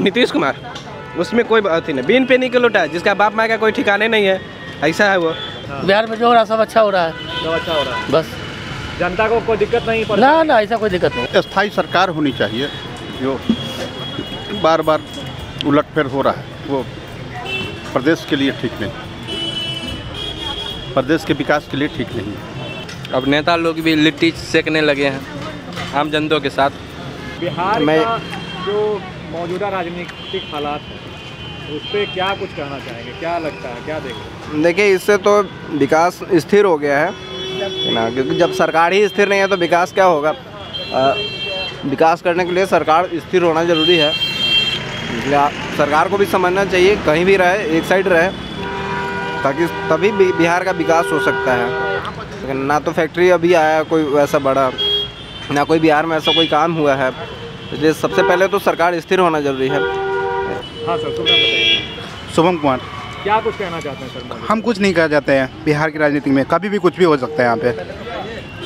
नीतीश कुमार, उसमें कोई अथी नहीं, बीन पे नहीं के लोटा है, जिसका बाप माँ का कोई ठिकाने नहीं है, ऐसा है वो। बिहार में जो हो रहा है सब अच्छा हो रहा है, सब अच्छा हो रहा है, बस जनता को कोई दिक्कत नहीं पड़ ना ना ऐसा कोई दिक्कत नहीं। स्थायी सरकार होनी चाहिए, जो बार बार उलटफेर हो रहा है वो प्रदेश के लिए ठीक नहीं, प्रदेश के विकास के लिए ठीक नहीं है। अब नेता लोग भी लिट्टी सेकने लगे हैं आम जनता के साथ। बिहार का जो मौजूदा राजनीतिक हालात है उस पर क्या कुछ कहना चाहेंगे, क्या लगता है, क्या देखें? देखिए, इससे तो विकास स्थिर हो गया है ना, क्योंकि जब सरकार ही स्थिर नहीं है तो विकास क्या होगा। विकास करने के लिए सरकार स्थिर होना ज़रूरी है, इसलिए सरकार को भी समझना चाहिए, कहीं भी रहे एक साइड रहे, ताकि तभी बिहार का विकास हो सकता है। लेकिन ना तो फैक्ट्री अभी आया कोई वैसा बड़ा, ना कोई बिहार में ऐसा कोई काम हुआ है, इसलिए सबसे पहले तो सरकार स्थिर होना जरूरी है। हाँ सर, शुभम बताइए। शुभम कुमार। क्या कुछ कहना चाहते हैं सर? हम कुछ नहीं कह जाते हैं, बिहार की राजनीति में कभी भी कुछ भी हो सकता है यहाँ पे।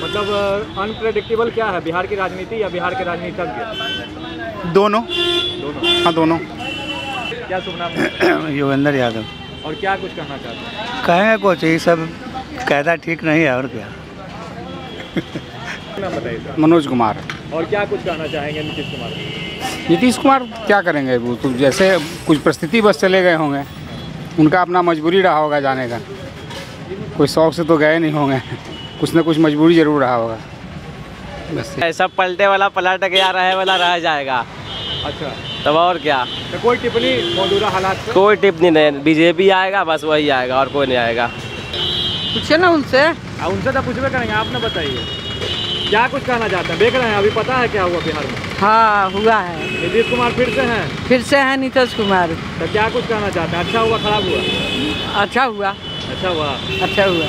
मतलब अनप्रेडिक्टेबल क्या है, बिहार की राजनीति या बिहार के राजनीतिज्ञ? दोनों। हाँ दोनों। क्या शुभ नाम है? योगेंद्र यादव। और क्या कुछ कहना चाहते हैं? कहेंगे कुछ, ये सब कायदा ठीक नहीं है और क्या। नाम बताइए सर। मनोज कुमार। और क्या कुछ कहना चाहेंगे नीतीश कुमार? नीतीश कुमार क्या करेंगे, वो तो जैसे कुछ परिस्थिति बस चले गए होंगे, उनका अपना मजबूरी रहा होगा जाने का, कोई शौक से तो गए नहीं होंगे, कुछ ना कुछ मजबूरी जरूर रहा होगा बस। ऐसा पलटे वाला पलट गया, रहे वाला रह जाएगा। अच्छा, तब और क्या, तो कोई टिप्पणी मौजूदा हालात पे? कोई टिप्पणी नहीं, बीजेपी आएगा बस, वही आएगा और कोई नहीं आएगा। पूछे ना उनसे। उनसे तो पूछबे करेंगे, आप ना बताइए क्या कुछ कहना चाहते हैं? देख रहे हैं अभी, पता है क्या हुआ बिहार में? हाँ हुआ है, नीतीश कुमार फिर से हैं। नीतीश कुमार। तो क्या कुछ कहना चाहते हैं? अच्छा हुआ, खराब हुआ? अच्छा हुआ। अच्छा हुआ। अच्छा हुआ।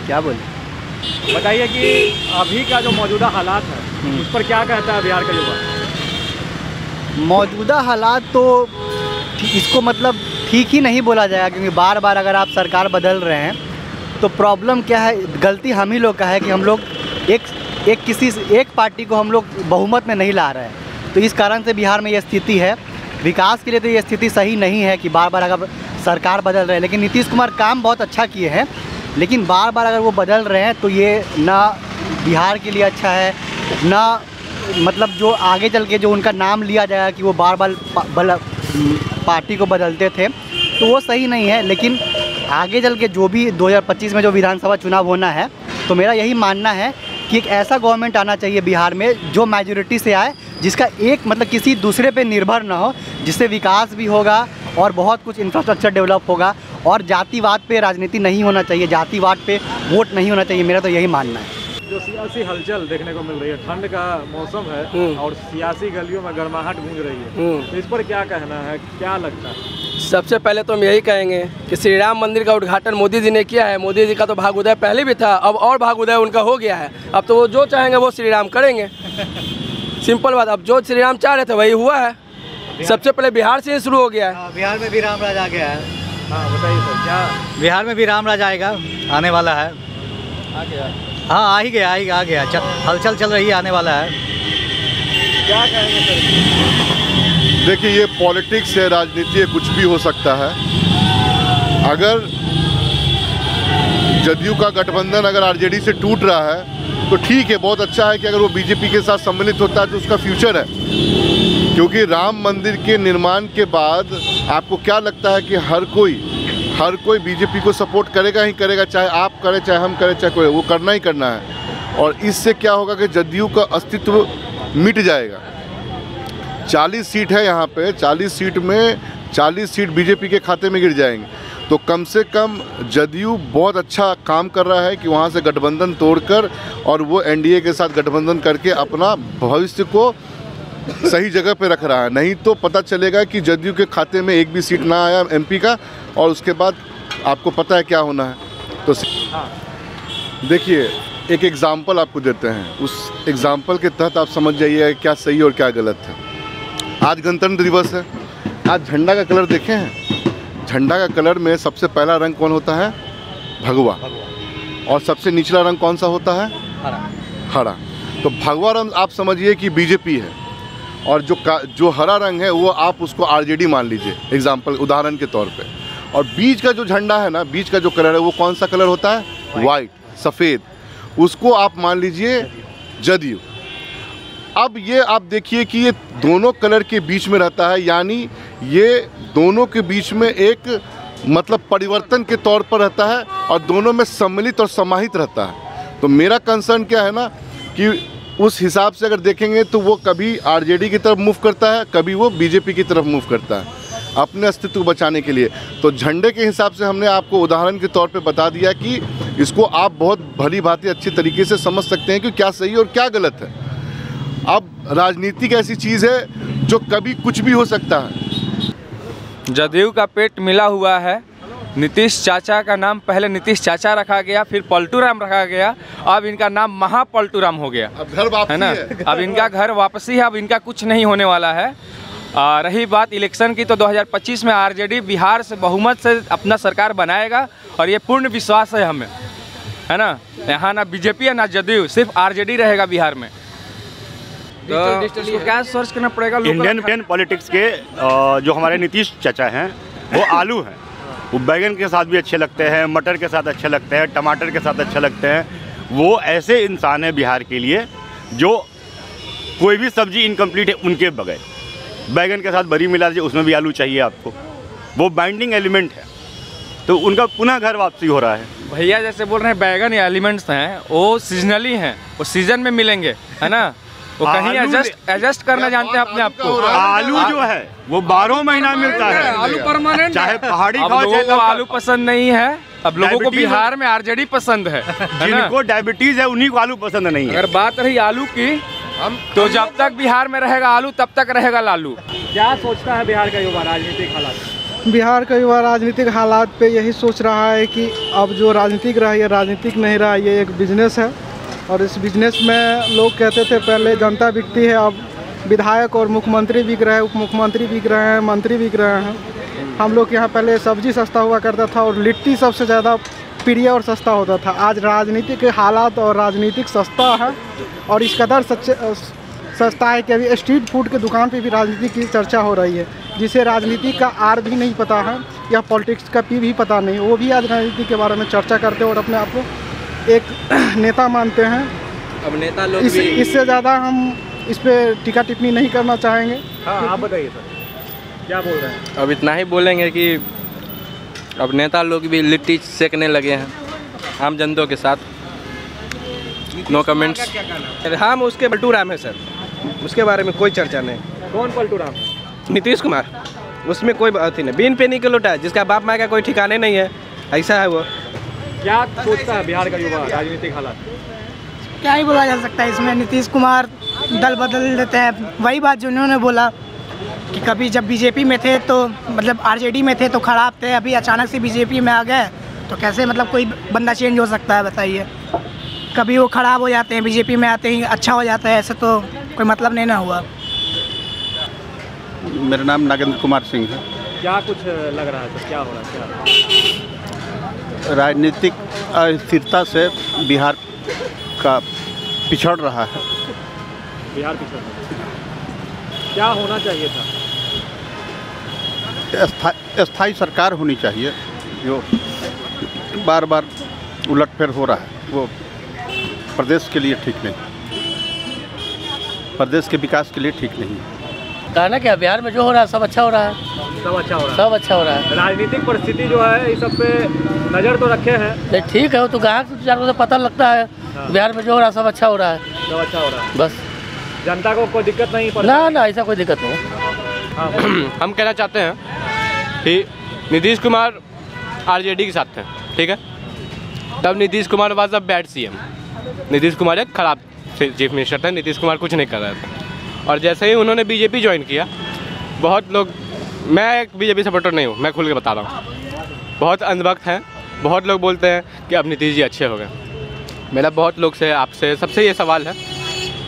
क्या बोले, बताइए कि अभी का जो मौजूदा हालात है उस पर क्या कहता है बिहार का युवा? मौजूदा हालात तो इसको मतलब ठीक ही नहीं बोला जाएगा, क्योंकि बार बार अगर आप सरकार बदल रहे हैं तो प्रॉब्लम क्या है, गलती हम ही लोग का है कि हम लोग एक पार्टी को हम लोग बहुमत में नहीं ला रहे हैं, तो इस कारण से बिहार में ये स्थिति है। विकास के लिए तो ये स्थिति सही नहीं है कि बार बार अगर सरकार बदल रहे हैं, लेकिन नीतीश कुमार काम बहुत अच्छा किए हैं, लेकिन बार बार अगर वो बदल रहे हैं तो ये ना बिहार के लिए अच्छा है, ना मतलब जो आगे चल के जो उनका नाम लिया जाएगा कि वो बार बार पार्टी को बदलते थे, तो वो सही नहीं है। लेकिन आगे चल के जो भी 2025 में जो विधानसभा चुनाव होना है, तो मेरा यही मानना है कि एक ऐसा गवर्नमेंट आना चाहिए बिहार में जो मेजॉरिटी से आए, जिसका एक मतलब किसी दूसरे पे निर्भर ना हो, जिससे विकास भी होगा और बहुत कुछ इंफ्रास्ट्रक्चर डेवलप होगा, और जातिवाद पे राजनीति नहीं होना चाहिए, जातिवाद पे वोट नहीं होना चाहिए, मेरा तो यही मानना है। जो सियासी हलचल देखने को मिल रही है, ठंड का मौसम है और सियासी गलियों में गर्माहट गूंज रही है, तो इस पर क्या कहना है, क्या लगता है? सबसे पहले तो हम यही कहेंगे कि श्री राम मंदिर का उद्घाटन मोदी जी ने किया है। मोदी जी का तो भाग उदय पहले भी था, अब और भाग उदय उनका हो गया है। अब तो वो जो चाहेंगे वो श्री राम करेंगे, सिंपल बात। अब जो श्री राम चाह रहे थे वही हुआ है। सबसे पहले बिहार से ही शुरू हो गया है। बिहार में भी राम राज आ गया है। हाँ बताइए सर, क्या बिहार में भी राम राज आएगा, आने वाला है। आ गया? हाँ आ ही गया, हलचल चल रही है, आने वाला है। क्या कहेंगे सर? देखिए, ये पॉलिटिक्स है, राजनीति है, कुछ भी हो सकता है। अगर जदयू का गठबंधन अगर आरजेडी से टूट रहा है तो ठीक है, बहुत अच्छा है कि अगर वो बीजेपी के साथ सम्मिलित होता है तो उसका फ्यूचर है। क्योंकि राम मंदिर के निर्माण के बाद आपको क्या लगता है कि हर कोई बीजेपी को सपोर्ट करेगा ही करेगा, चाहे आप करें, चाहे हम करें, चाहे कोई, वो करना ही करना है। और इससे क्या होगा कि जदयू का अस्तित्व मिट जाएगा। 40 सीट है यहाँ पे, 40 सीट में 40 सीट बीजेपी के खाते में गिर जाएंगे। तो कम से कम जदयू बहुत अच्छा काम कर रहा है कि वहाँ से गठबंधन तोड़कर और वो एनडीए के साथ गठबंधन करके अपना भविष्य को सही जगह पे रख रहा है। नहीं तो पता चलेगा कि जदयू के खाते में एक भी सीट ना आया एमपी का, और उसके बाद आपको पता है क्या होना है। तो देखिए, एक एग्ज़ाम्पल आपको देते हैं, उस एग्ज़ाम्पल के तहत आप समझ जाइए क्या सही और क्या गलत है। आज गणतंत्र दिवस है, आज झंडा का कलर देखे हैं? झंडा का कलर में सबसे पहला रंग कौन होता है? भगवा। और सबसे निचला रंग कौन सा होता है? हरा। तो भगवा रंग आप समझिए कि बीजेपी है, और जो हरा रंग है वो आप उसको आरजेडी मान लीजिए, एग्जाम्पल उदाहरण के तौर पे। और बीच का जो झंडा है ना, बीच का जो कलर है वो कौन सा कलर होता है? वाइट, सफ़ेद, उसको आप मान लीजिए जदयू। अब ये आप देखिए कि ये दोनों कलर के बीच में रहता है, यानी ये दोनों के बीच में एक मतलब परिवर्तन के तौर पर रहता है और दोनों में सम्मिलित और समाहित रहता है। तो मेरा कंसर्न क्या है ना कि उस हिसाब से अगर देखेंगे तो वो कभी आरजेडी की तरफ मूव करता है, कभी वो बीजेपी की तरफ मूव करता है अपने अस्तित्व को बचाने के लिए। तो झंडे के हिसाब से हमने आपको उदाहरण के तौर पे बता दिया कि इसको आप बहुत भली भांति अच्छी तरीके से समझ सकते हैं कि क्या सही और क्या गलत है। अब राजनीति एक ऐसी चीज़ है जो कभी कुछ भी हो सकता है। जदयू का पेट मिला हुआ है। नीतीश चाचा का नाम पहले नीतीश चाचा रखा गया, फिर पलटू राम रखा गया, अब इनका नाम महापलटू राम हो गया। अब घर वापसी है ना, अब इनका घर वापसी है, अब इनका कुछ नहीं होने वाला है। रही बात इलेक्शन की, तो 2025 में आरजेडी बिहार से बहुमत से अपना सरकार बनाएगा और ये पूर्ण विश्वास है हमें, है ना। यहाँ ना बीजेपी है ना जदयू, सिर्फ आरजेडी रहेगा बिहार में। तो इसको क्या सर्च करना पड़ेगा? इंडियन पॉलिटिक्स के जो हमारे नीतीश चाचा हैं वो आलू हैं। वो बैगन के साथ भी अच्छे लगते हैं, मटर के साथ अच्छे लगते हैं, टमाटर के साथ अच्छे लगते हैं। वो ऐसे इंसान हैं बिहार के लिए जो कोई भी सब्जी इनकम्प्लीट है उनके बगैर। बैगन के साथ बरी मिला दीजिए, उसमें भी आलू चाहिए आपको। वो बाइंडिंग एलिमेंट है, तो उनका पुनः घर वापसी हो रहा है। भैया जैसे बोल रहे हैं बैगन या एलिमेंट्स हैं, वो सीजनली हैं, वो सीजन में मिलेंगे, है ना। वो कहीं एडजस्ट करना जानते हैं अपने आप को। आलू जो है वो 12 महीना मिलता है, आलू परमानेंट, चाहे पहाड़ी खाओ। लोगों को आलू पसंद नहीं है, अब लोगों को बिहार में आरजेडी पसंद है। जिनको डायबिटीज है उन्हीं को आलू पसंद नहीं है। अगर बात रही आलू की, तो जब तक बिहार में रहेगा आलू तब तक रहेगा लालू। क्या सोचता है बिहार का युवा राजनीतिक हालात? बिहार का युवा राजनीतिक हालात पे यही सोच रहा है कि अब जो राजनीतिक रहा ये राजनीतिक नहीं रहा, ये एक बिजनेस है। और इस बिजनेस में लोग कहते थे पहले जनता बिकती है, अब विधायक और मुख्यमंत्री बिक रहे हैं, उप मुख्यमंत्री बिक रहे हैं, मंत्री बिक रहे हैं। हम लोग के यहाँ पहले सब्जी सस्ता हुआ करता था और लिट्टी सबसे ज़्यादा प्रिय और सस्ता होता था। आज राजनीतिक हालात और राजनीतिक सस्ता है और इस कदर सस्ता है कि अभी स्ट्रीट फूड के दुकान पे भी राजनीति की चर्चा हो रही है, जिसे राजनीति का आर भी नहीं पता है या पॉलिटिक्स का पी भी पता नहीं, वो भी आज राजनीति के बारे में चर्चा करते हैं और अपने आप को एक नेता मानते हैं। अब नेता लोग इससे ज़्यादा हम इस पर टीका टिप्पणी नहीं करना चाहेंगे। हाँ, आप बताइए सर, क्या बोल रहे हैं? अब इतना ही बोलेंगे कि अब नेता लोग भी लिट्टी सेकने लगे हैं आम जनता के साथ। No comments. हम उसके पलटू राम है सर, उसके बारे में कोई चर्चा नहीं। कौन पलटू राम? नीतीश कुमार, उसमें कोई बात ही नहीं। बीन पे नहीं के लौटा है, जिसका बाप माँ का कोई ठिकाने नहीं है, ऐसा है वो। क्या सोचता है बिहार का युवा राजनीतिक हालात? क्या ही बोला जा सकता है इसमें। नीतीश कुमार दल बदल देते हैं, वही बात जो उन्होंने बोला कि कभी जब बीजेपी में थे तो मतलब आरजेडी में थे तो खराब थे, अभी अचानक से बीजेपी में आ गए तो कैसे मतलब कोई बंदा चेंज हो सकता है बताइए। कभी वो खराब हो जाते हैं, बीजेपी में आते ही अच्छा हो जाता है, ऐसे तो कोई मतलब नहीं ना हुआ। मेरा नाम नागेंद्र कुमार सिंह है। क्या कुछ लग रहा है सर, क्या हो रहा है? राजनीतिक अस्थिरता से बिहार का पिछड़ रहा है। बिहार पिछड़ रहा है, क्या होना चाहिए था? स्थायी सरकार होनी चाहिए। जो बार बार उलटफेर हो रहा है वो प्रदेश के लिए ठीक नहीं, प्रदेश के विकास के लिए ठीक नहीं है। कहना क्या, बिहार में जो हो रहा है सब अच्छा हो रहा है, सब अच्छा हो रहा है, सब अच्छा हो रहा है। राजनीतिक परिस्थिति जो है इस सब पे नज़र तो रखे हैं। ठीक है, वो तो ग्राहक से चारों से पता लगता है। बिहार में जो हो रहा है सब अच्छा हो रहा है, सब अच्छा हो रहा है। बस जनता को कोई दिक्कत नहीं पड़ ना, ऐसा कोई दिक्कत नहीं। हम कहना चाहते हैं कि नीतीश कुमार आरजेडी के साथ थे, ठीक है। तब Nitish Kumar was a bad CM. Nitish Kumar एक खराब चीफ मिनिस्टर थे, नीतीश कुमार कुछ नहीं कर रहे थे। और जैसे ही उन्होंने बीजेपी ज्वाइन किया, बहुत लोग, मैं एक बीजेपी सपोर्टर नहीं हूँ, मैं खुल के बता रहा हूँ, बहुत अंधभक्त हैं। बहुत लोग बोलते हैं कि अब नीतीश जी अच्छे हो गए। मेरा बहुत लोग से, आपसे, सबसे ये सवाल है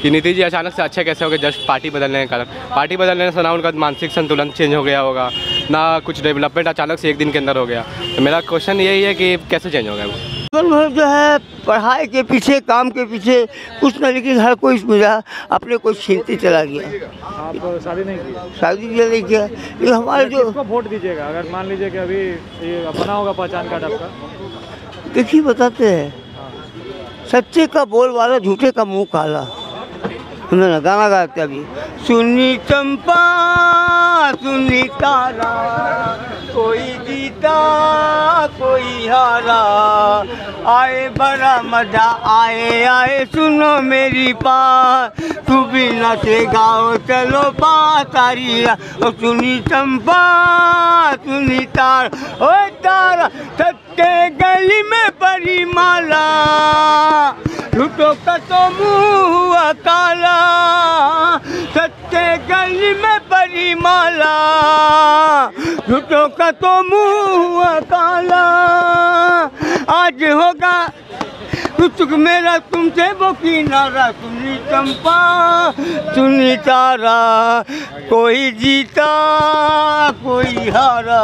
कि नीतीश जी अचानक से अच्छे कैसे हो गए जस्ट पार्टी बदलने के कारण। पार्टी बदलने से ना उनका मानसिक संतुलन चेंज हो गया होगा, ना कुछ डेवलपमेंट अचानक से एक दिन के अंदर हो गया। तो मेरा क्वेश्चन यही है कि कैसे चेंज हो गया वो। जो है पढ़ाई के पीछे, काम के पीछे कुछ न, लेकिन हर कोई मेरा अपने को छीनते चला गया। आप शादी नहीं की? शादी नहीं किया। ये हमारे जो किसको वोट दीजिएगा अगर मान लीजिए कि अभी ये बना होगा पहचान कार्ड आपका? देखिए बताते हैं, सच्चे का बोल वाला, झूठे का मुंह काला। हमने गाना गाते अभी, सुनी चंपा सुनी तारा, कोई जीता कोई हारा, आए बड़ा मजा आए आए सुनो मेरी बात, तू भी नाचे गाओ चलो तारी, ओ सुनी चंपा सुनी तारा, ओ तारा सत्ते गली में पड़ी माला, झूठों का तो मुँह हुआ काला, सच्चे गली में पड़ी माला, झूठों का तो मुँह हुआ काला, आज होगा कुछ मेरा तुमसे वो किनारा, सुनी चंपा सुनी तारा, कोई जीता कोई हारा।